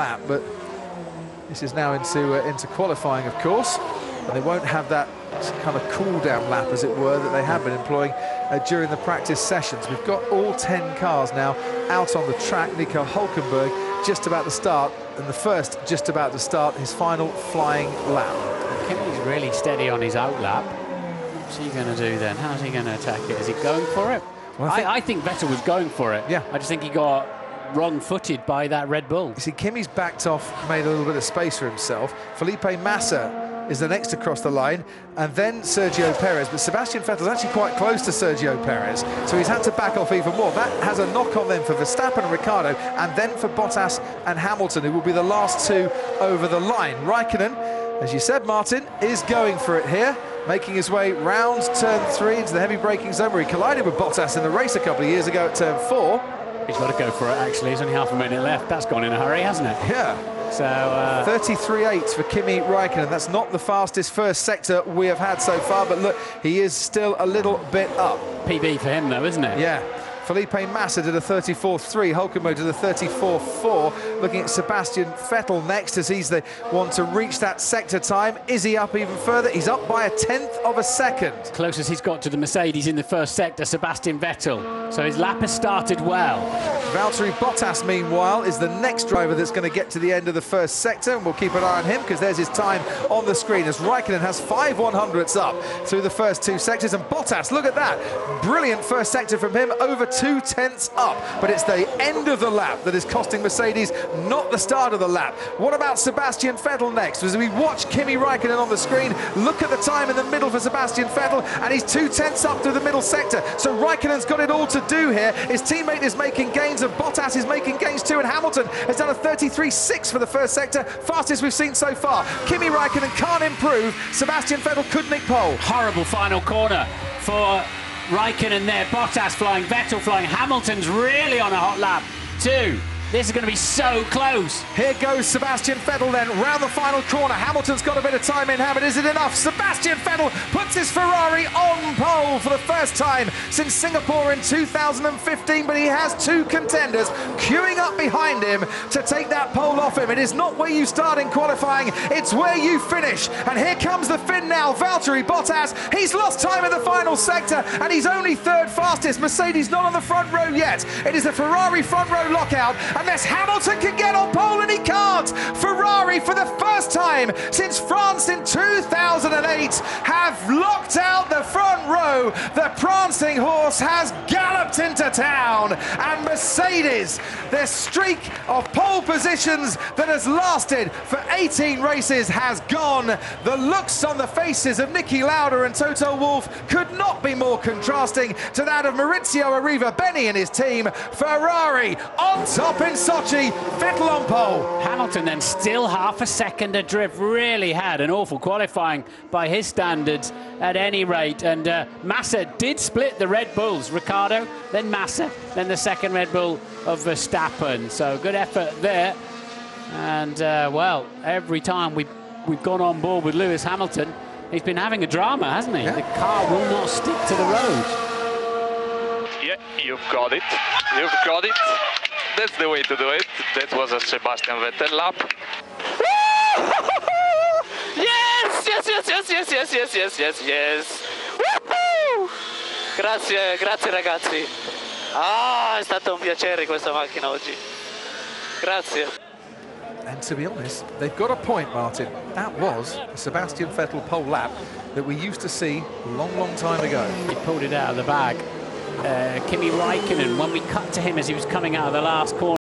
lap, but this is now into qualifying, of course, and they won't have that kind of cool-down lap, as it were, that they have been employing during the practice sessions. We've got all 10 cars now out on the track. Nico Hülkenberg just about to start, and the first just about to start his final flying lap. Kimi's really steady on his out lap. What's he going to do then? How's he going to attack it? Is he going for it? Well, I think Vettel was going for it. Yeah. I just think he got wrong-footed by that Red Bull. You see, Kimi's backed off, made a little bit of space for himself. Felipe Massa is the next to cross the line, and then Sergio Perez. But Sebastian Vettel's actually quite close to Sergio Perez, so he's had to back off even more. That has a knock-on then for Verstappen and Ricciardo, and then for Bottas and Hamilton, who will be the last two over the line. Raikkonen, as you said, Martin, is going for it here, making his way round turn 3 into the heavy braking zone, where he collided with Bottas in the race a couple of years ago at turn 4. He's got to go for it, actually. There's only half a minute left. That's gone in a hurry, hasn't it? Yeah. So 33.8 for Kimi Raikkonen. That's not the fastest first sector we have had so far, but look, he is still a little bit up. PB for him, though, isn't it? Yeah. Felipe Massa did a 34.3, Hülkenberg did a 34.4. Looking at Sebastian Vettel next, as he's the one to reach that sector time. Is he up even further? He's up by 1/10 of a second. Closest he's got to the Mercedes in the first sector, Sebastian Vettel. So his lap has started well. Valtteri Bottas, meanwhile, is the next driver that's going to get to the end of the first sector, and we'll keep an eye on him because there's his time on the screen as Raikkonen has 5 100ths up through the first 2 sectors. And Bottas, look at that, brilliant first sector from him, over 2/10 up, but it's the end of the lap that is costing Mercedes, not the start of the lap. What about Sebastian Vettel next? As we watch Kimi Raikkonen on the screen, look at the time in the middle for Sebastian Vettel, and he's 2/10 up through the middle sector. So Raikkonen's got it all to do here. His teammate is making gains, and Bottas is making gains too, and Hamilton has done a 33.6 for the first sector, fastest we've seen so far. Kimi Raikkonen can't improve. Sebastian Vettel could nick pole. Horrible final corner for Raikkonen there. Bottas flying, Vettel flying. Hamilton's really on a hot lap too. This is going to be so close. Here goes Sebastian Vettel then, round the final corner. Hamilton's got a bit of time in hand, but is it enough? Sebastian Vettel puts his Ferrari on pole for the first time since Singapore in 2015, but he has 2 contenders queuing up behind him to take that pole off him. It is not where you start in qualifying, it's where you finish. And here comes the Finn now, Valtteri Bottas. He's lost time in the final sector, and he's only 3rd fastest. Mercedes not on the front row yet. It is a Ferrari front row lockout, unless Hamilton can get on pole, and he can't. Ferrari, for the first time since France in 2008, have locked out the front row. The prancing horse has galloped into town, and Mercedes, their streak of pole positions that has lasted for 18 races, has gone. The looks on the faces of Niki Lauda and Toto Wolff could not be more contrasting to that of Maurizio Arriva Beni and his team. Ferrari on top in Sochi, Vettel on pole. Hamilton then still half a second adrift. Really had an awful qualifying by his standards at any rate. And Massa did split the Red Bulls. Ricciardo, then Massa, then the second Red Bull of Verstappen. So good effort there. And well, every time we've gone on board with Lewis Hamilton, he's been having a drama, hasn't he? Yeah. The car will not stick to the road. Yeah, you've got it. You've got it. That's the way to do it. That was a Sebastian Vettel lap. Yes, yes, yes, yes, yes, yes, yes, yes, yes, yes. Woohoo! Grazie, grazie ragazzi. Ah, è stato un piacere questa macchina oggi. Grazie. And to be honest, they've got a point, Martin. That was a Sebastian Vettel pole lap that we used to see a long, long time ago. He pulled it out of the bag. Kimi Raikkonen, when we cut to him as he was coming out of the last corner,